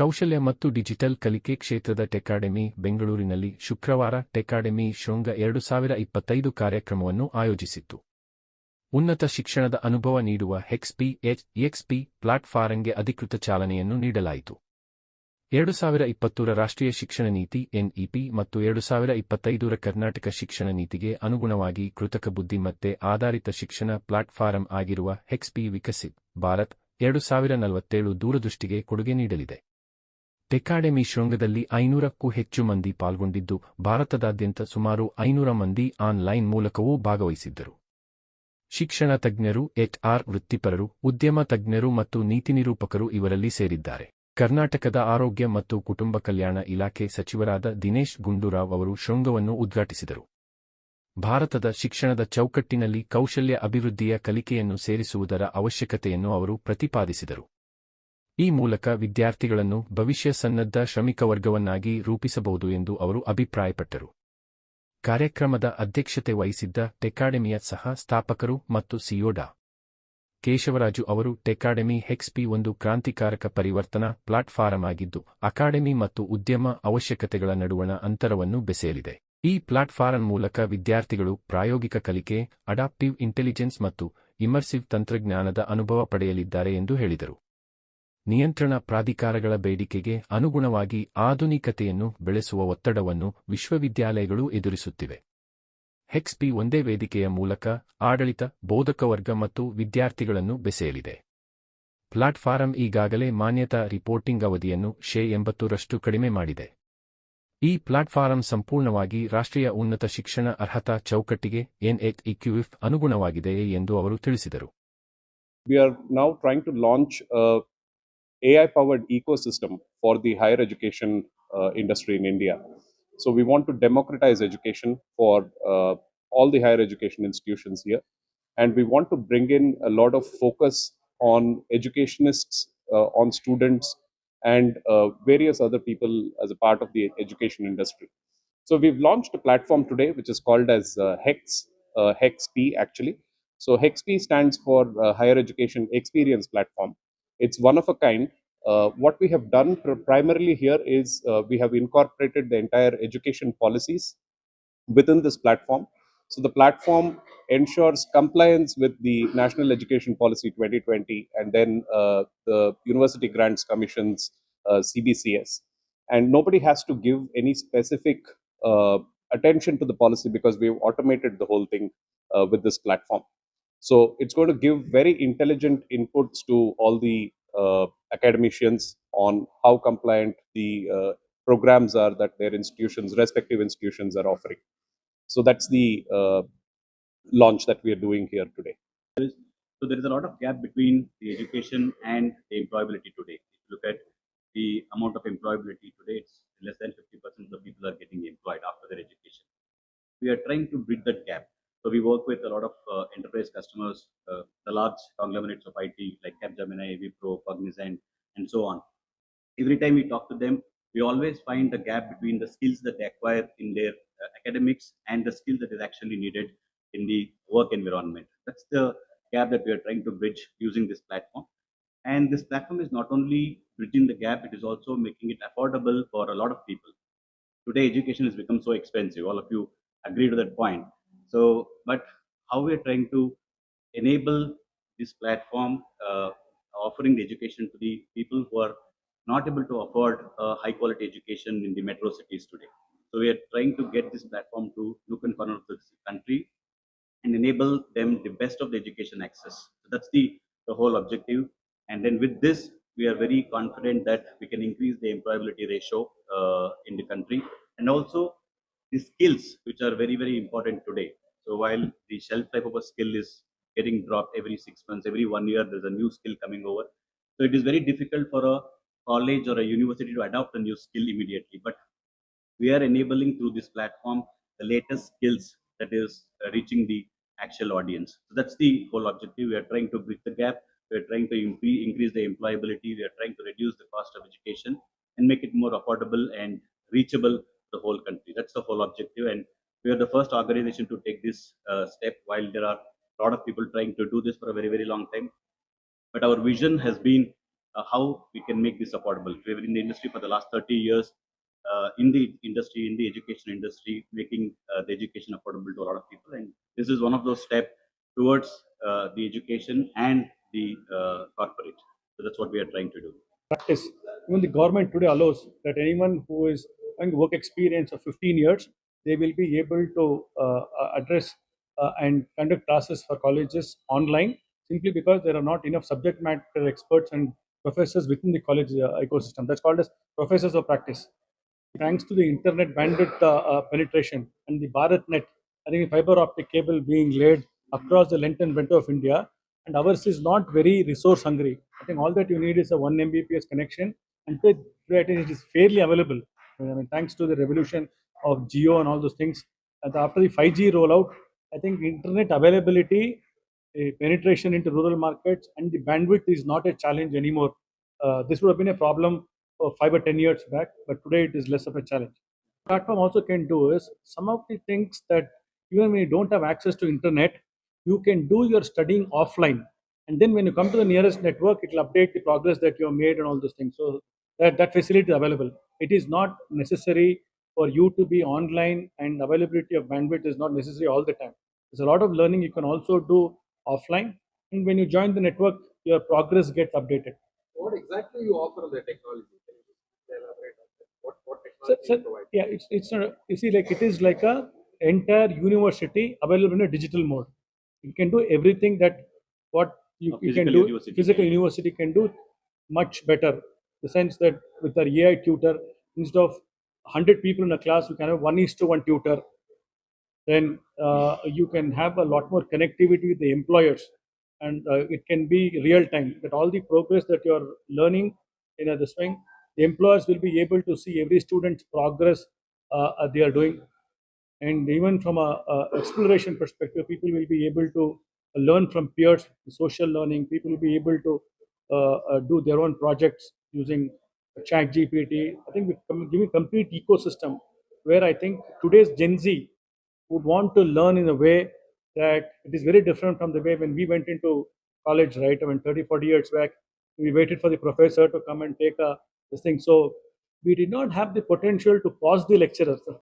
ಕೌಶಲ್ಯ ಮತ್ತು ಡಿಜಿಟಲ್ ಕಲಿಕೆ ಕ್ಷೇತ್ರದ ಟೆಕಾಡೆಮಿ ಬೆಂಗಳೂರಿನಲ್ಲಿ ಶುಕ್ರವಾರ ಟೆಕಾಡೆಮಿ ಶೃಂಗ 2025 ಕಾರ್ಯಕ್ರಮವನ್ನು ಆಯೋಜಿಸಿತ್ತು. ಉನ್ನತ ಶಿಕ್ಷಣದ ಅನುಭವ ನೀಡುವ ಎಕ್ಸ್ಪಿ ಪ್ಲಾಟ್ಫಾರಂಗೆ ಅಧಿಕೃತ ಚಾಲನೆಯನ್ನು ನೀಡಲಾಯಿತು. 2020ರ ರಾಷ್ಟ್ರೀಯ ಶಿಕ್ಷಣ ನೀತಿ ಎನ್ಇಪಿ ಮತ್ತು 2025ರ ಕರ್ನಾಟಕ ಶಿಕ್ಷಣ ನೀತಿಗೆ ಅನುಗುಣವಾಗಿ ಕೃತಕ ಬುದ್ಧಿಮತ್ತೆ ಆಧಾರಿತ ಶಿಕ್ಷಣ ಪ್ಲಾಟ್ಫಾರಂ ಆಗಿರುವ ಎಕ್ಸ್ಪಿ ವಿಕಸಿತ್ ಭಾರತ್ 2047 ದೂರದೃಷ್ಟಿಗೆ ಕೊಡುಗೆ ನೀಡಲಿದೆ. ಟೆಕಾಡೆಮಿ ಶೃಂಗದಲ್ಲಿ 500ಕ್ಕೂ ಹೆಚ್ಚು ಮಂದಿ ಪಾಲ್ಗೊಂಡಿದ್ದು, ಭಾರತದಾದ್ಯಂತ ಸುಮಾರು 500 ಮಂದಿ ಆನ್ಲೈನ್ ಮೂಲಕವೂ ಭಾಗವಹಿಸಿದ್ದರು. ಶಿಕ್ಷಣ ತಜ್ಞರು, HR ವೃತ್ತಿಪರರು, ಉದ್ಯಮ ತಜ್ಞರು ಮತ್ತು ನೀತಿನಿರೂಪಕರು ಇವರಲ್ಲಿ ಸೇರಿದ್ದಾರೆ. ಕರ್ನಾಟಕದ ಆರೋಗ್ಯ ಮತ್ತು ಕುಟುಂಬ ಕಲ್ಯಾಣ ಇಲಾಖೆ ಸಚಿವರಾದ ದಿನೇಶ್ ಗುಂಡೂರಾವ್ ಅವರು ಶೃಂಗವನ್ನು ಉದ್ಘಾಟಿಸಿದರು. ಭಾರತದ ಶಿಕ್ಷಣದ ಚೌಕಟ್ಟಿನಲ್ಲಿ ಕೌಶಲ್ಯ ಅಭಿವೃದ್ಧಿಯ ಕಲಿಕೆಯನ್ನು ಸೇರಿಸುವುದರ ಅವಶ್ಯಕತೆಯನ್ನು ಅವರು ಪ್ರತಿಪಾದಿಸಿದರು. ಈ ಮೂಲಕ ವಿದ್ಯಾರ್ಥಿಗಳನ್ನು ಭವಿಷ್ಯ ಸನ್ನದ್ಧ ಶ್ರಮಿಕ ವರ್ಗವನ್ನಾಗಿ ರೂಪಿಸಬಹುದು ಎಂದು ಅವರು ಅಭಿಪ್ರಾಯಪಟ್ಟರು. ಕಾರ್ಯಕ್ರಮದ ಅಧ್ಯಕ್ಷತೆ ವಹಿಸಿದ್ದ ಟೆಕಾಡೆಮಿಯ ಸಹ ಸ್ಥಾಪಕರು ಮತ್ತು ಸಿಇಒ ಡಾ. ಕೇಶವರಾಜು ಅವರು ಟೆಕಾಡೆಮಿ ಎಕ್ಸ್ಪಿ ಒಂದು ಕ್ರಾಂತಿಕಾರಕ ಪರಿವರ್ತನಾ ಪ್ಲಾಟ್ಫಾರಂ ಆಗಿದ್ದು, ಅಕಾಡೆಮಿ ಮತ್ತು ಉದ್ಯಮ ಅವಶ್ಯಕತೆಗಳ ನಡುವಣ ಅಂತರವನ್ನು ಬೆಸೆಯಲಿದೆ. ಈ ಪ್ಲಾಟ್ಫಾರಂ ಮೂಲಕ ವಿದ್ಯಾರ್ಥಿಗಳು ಪ್ರಾಯೋಗಿಕ ಕಲಿಕೆ, ಅಡಾಪ್ಟಿವ್ ಇಂಟೆಲಿಜೆನ್ಸ್ ಮತ್ತು ಇಮರ್ಸಿವ್ ತಂತ್ರಜ್ಞಾನದ ಅನುಭವ ಪಡೆಯಲಿದ್ದಾರೆ ಎಂದು ಹೇಳಿದರು. ನಿಯಂತ್ರಣ ಪ್ರಾಧಿಕಾರಗಳ ಬೇಡಿಕೆಗೆ ಅನುಗುಣವಾಗಿ ಆಧುನಿಕತೆಯನ್ನು ಬೆಳೆಸುವ ಒತ್ತಡವನ್ನು ವಿಶ್ವವಿದ್ಯಾಲಯಗಳು ಎದುರಿಸುತ್ತಿವೆ. ಎಕ್ಸ್ಪಿ ಒಂದೇ ವೇದಿಕೆಯ ಮೂಲಕ ಆಡಳಿತ, ಬೋಧಕವರ್ಗ ಮತ್ತು ವಿದ್ಯಾರ್ಥಿಗಳನ್ನು ಬೆಸೆಯಲಿದೆ. ಪ್ಲಾಟ್ಫಾರಂ ಈಗಾಗಲೇ ಮಾನ್ಯತಾ ರಿಪೋರ್ಟಿಂಗ್ ಅವಧಿಯನ್ನು 80% ಕಡಿಮೆ ಮಾಡಿದೆ. ಈ ಪ್ಲಾಟ್ಫಾರಂ ಸಂಪೂರ್ಣವಾಗಿ ರಾಷ್ಟ್ರೀಯ ಉನ್ನತ ಶಿಕ್ಷಣ ಅರ್ಹತಾ ಚೌಕಟ್ಟಿಗೆ NAAQF ಅನುಗುಣವಾಗಿದೆಯೇ ಎಂದು ಅವರು ತಿಳಿಸಿದರು. We are now trying to launch a AI-powered ecosystem for the higher education industry in India. So we want to democratize education for all the higher education institutions here, and we want to bring in a lot of focus on educationists, on students, and various other people as a part of the education industry. So we've launched a platform today which is called as HEXP actually. So HEXP stands for Higher Education Experience Platform. It's one of a kind. What we have done primarily here is we have incorporated the entire education policies within this platform. So the platform ensures compliance with the National Education Policy 2020 and then the University Grants Commission's CBCS. And nobody has to give any specific attention to the policy because we've automated the whole thing with this platform. So it's going to give very intelligent inputs to all the academicians on how compliant the programs are that their institutions, respective institutions, are offering. So that's the launch that we are doing here today. So there is a lot of gap between the education and the employability today. If you look at the amount of employability today, it's less than 50% of the people are getting employed after their education. We are trying to bridge that gap. So we work with a lot of enterprise customers, the large conglomerates of IT like Capgemini, Wipro, Cognizant, and so on. Every time we talk to them, we always find the gap between the skills that they acquire in their academics and the skill that is actually needed in the work environment. That's the gap that we are trying to bridge using this platform. And this platform is not only bridging the gap, it is also making it affordable for a lot of people. Today, education has become so expensive. All of you agree to that point. So, but how we are trying to enable this platform, offering the education to the people who are not able to afford a high quality education in the metro cities today. So we are trying to get this platform to nook and corner of the country and enable them the best of the education access. So that's the whole objective. And then with this, we are very confident that we can increase the employability ratio in the country, and also the skills which are very, very important today. So while the shelf life of a skill is getting dropped every 6 months, every 1 year, there's a new skill coming over. So it is very difficult for a college or a university to adopt a new skill immediately. But we are enabling through this platform the latest skills that is reaching the actual audience. So that's the whole objective. We are trying to bridge the gap. We are trying to increase the employability. We are trying to reduce the cost of education and make it more affordable and reachable to the whole country. That's the whole objective. And we are the first organization to take this step, while there are a lot of people trying to do this for a very, very long time. But our vision has been how we can make this affordable. We were in the industry for the last 30 years, in the industry, in the education industry, making the education affordable to a lot of people. And this is one of those steps towards the education and the corporate. So that's what we are trying to do. Practice. Even the government today allows that anyone who is having work experience of 15 years, they will be able to address and conduct classes for colleges online simply because there are not enough subject matter experts and professors within the college ecosystem. That's called as professors of practice. Thanks to the internet bandwidth penetration and the BharatNet, I think the fiber optic cable being laid across the length and breadth of India, and ours is not very resource hungry. I think all that you need is a 1 Mbps connection, and today I think it is fairly available. I mean, thanks to the revolution of Geo and all those things. And after the 5G rollout, I think internet availability, penetration into rural markets, and the bandwidth is not a challenge anymore. This would have been a problem 5 or 10 years back, but today it is less of a challenge. Platform also can do is some of the things that even when you don't have access to internet, you can do your studying offline, and then when you come to the nearest network, it will update the progress that you have made and all those things. So that facility is available. It is not necessary for you to be online, and availability of bandwidth is not necessary all the time. There's a lot of learning you can also do offline, and when you join the network, your progress gets updated. What exactly you offer on the technology? Can you just elaborate on that? What So, technology so you provide? yeah, it's not. You see, like it is like a entire university available in a digital mode. You can do everything that what you can Physical do. university Physical can do. university can do much better. The sense that with our AI tutor, instead of 100 people in a class, you can have 1:1 tutor. Then you can have a lot more connectivity with the employers, and it can be real time. That all the progress that you are learning in the swing, the employers will be able to see every student's progress they are doing, and even from a exploration perspective, people will be able to learn from peers, social learning. People will be able to do their own projects using chat gpt. I think we're giving complete ecosystem where I think today's Gen Z would want to learn in a way that it is very different from the way when we went into college, right? I mean, 30, 40 years back, we waited for the professor to come and take this thing. So we did not have the potential to pause the lecturer.